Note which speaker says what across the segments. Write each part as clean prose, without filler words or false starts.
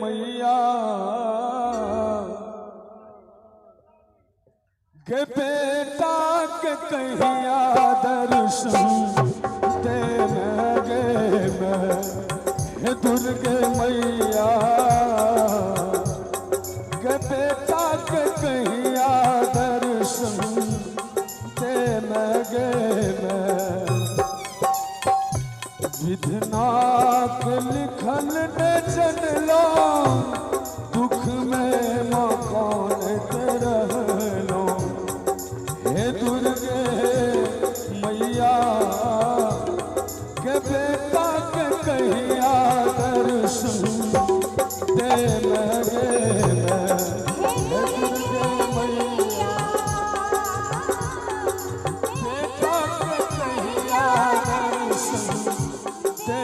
Speaker 1: मैया के बेटा के कहिया दर्शन देंगे मैं हे दुर्गे मैया के बेटा के कहिया दर्शन देंगे मैं विधना के लिखल ने जनलो दुख में मकान रहलो हे दुर्गे मैया के बेटा के कहिया दर्शन दे लगे हे दुर्गे मैया बेटा के कहिया दर्शन दे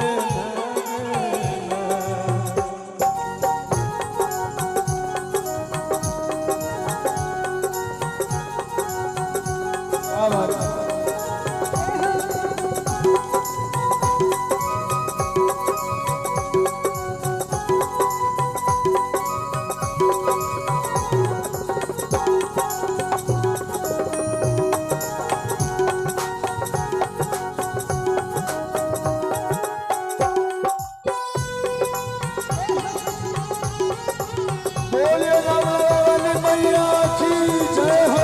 Speaker 1: मैया की जय हो।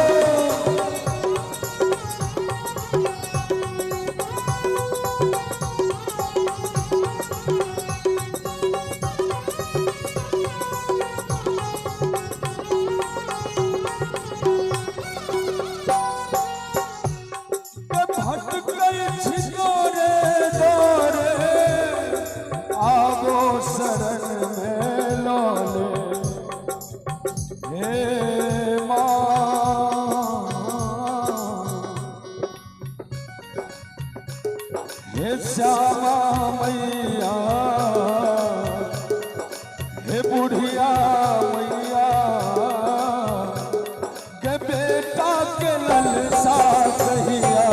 Speaker 1: भटक गई छिकोरे दौरे आवो शरण में लोले हे माँ हे श्यामा मैया हे बुढ़िया मैया के बेटा के ललसा कहिया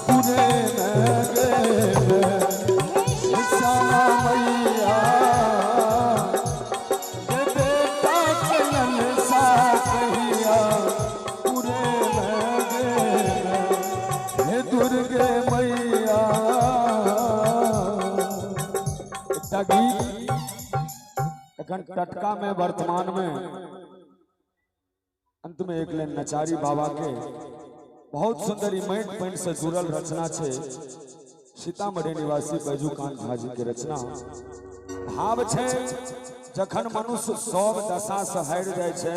Speaker 1: पूरे नगे हे श्यामा मैया दुर्गे मैया टटका में वर्तमान में अंत में एक लाइन नचारी बाबा के बहुत सुंदर मैट पैंट से जुड़ल रचना छे सीतामढ़ी निवासी बैजूकांत भाजी के रचना भाव छे जखन मनुष्य सब दशा से हट जाए छे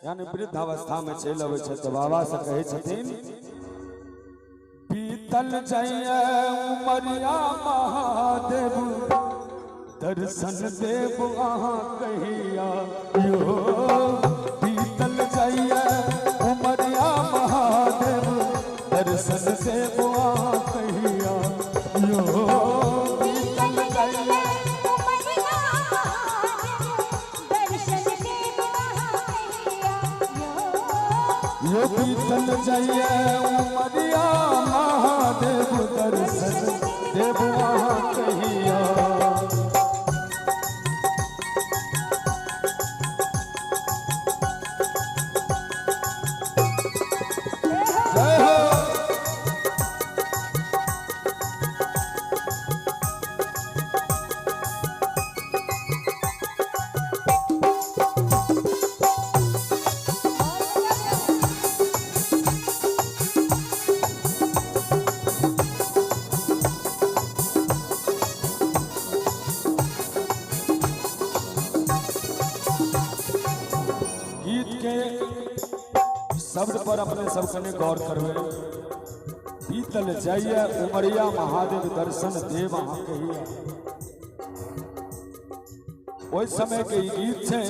Speaker 1: यानी वृद्ध अवस्था में चल आवे छे तो बाबा से कहे छथिन बीतल जाइए उमरिया महादेव दर्शन देव अहाँ कहिया यो बीतल जाइए उमरिया महादेव दर्शन देव अहाँ कहिया यो बीतल जाइए उमरिया महादेव दर्शन देव अहाँ कहिया यो बीतल जाइए उमरिया महादेव दर्शन देव अहाँ कहिया शब्द पर अपने सबकने गौर करवे बीतल जाइए उमरिया महादेव दर्शन देव अहाँ कहिया ओइ समय के गीत छे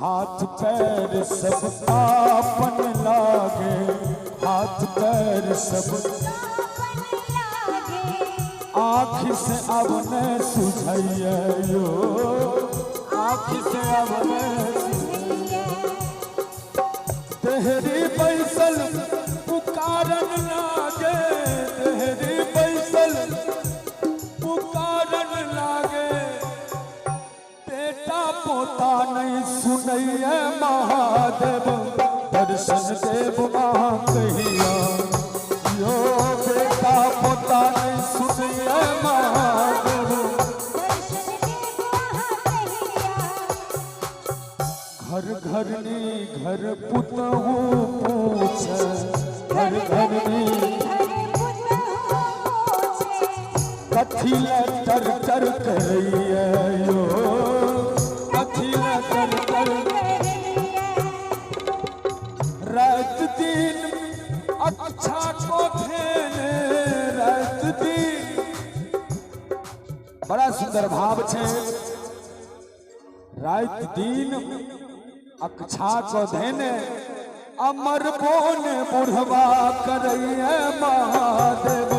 Speaker 1: हाथ पैर सब आपन लागे हाथ पैर सब आँख से अब ने सुझाइए यो आँख से अब ने तेहरी बैसल पुकारन लागे तेहरी बैसल पुकारन लागे बेटा पोता नहीं सुनैया महादेव दर्शन देव महा कहिया यो बेटा पोता नहीं सुनैया महादेव घर घरनी घर पुतहु पूछ घर घरनी कथी लटर कर करिए यो कथी लटर कर रात दिन अच्छा को धेने रात दिन बड़ा सुंदर भाव छे रात दिन अक्षा को धेने अमर बोन बुढ़वा करैया महादेव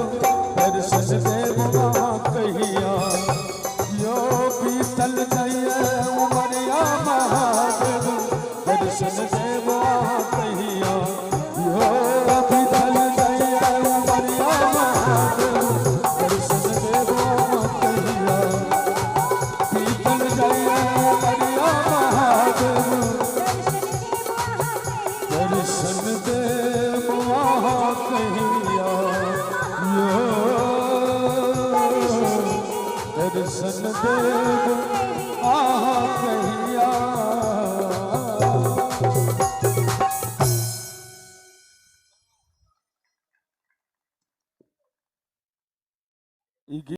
Speaker 1: दर्शन देव महा कहिया यो बीतल जइया उमरिया महादेव दर्शन देव महा कहिया यो बीतल जइया उमरिया महादेव दर्शन देव महा कहिया बीतल जइया उमरिया महादेव दर्शन देव महा कहिया यो दर्शन दे